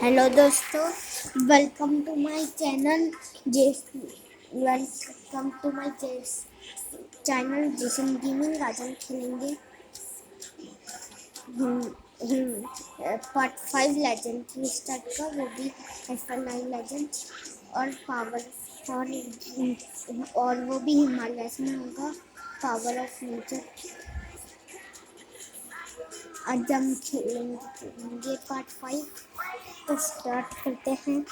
Hello दोस्तों, welcome to my channel. Welcome to my channel Jason gaming. आज हम खेलेंगे पार्ट 5 लेजेंड 3 स्टार्ट का, वो भी F9 लेजेंड और पावर और वो भी हिमालय में होगा, पावर ऑफ नेचर। आज हम खेलेंगे पार्ट 5, तो स्टार्ट करते हैं।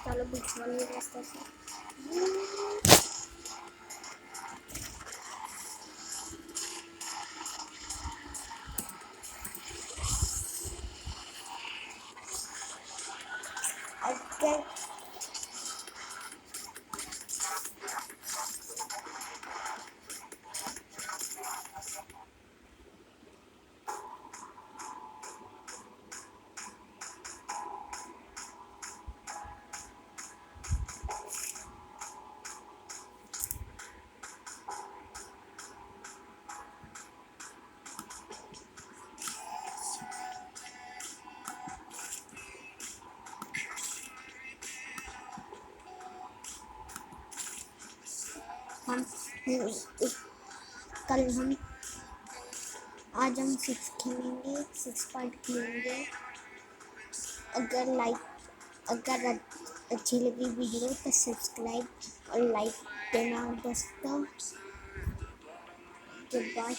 चलो बीच वाले रास्ते से अगर हम कल हम आज हम 6 खेलेंगे, 6 पार्ट खेलेंगे। अगर अच्छी लगी वीडियो तो सब्सक्राइब और लाइक देना दोस्तों। Good bye.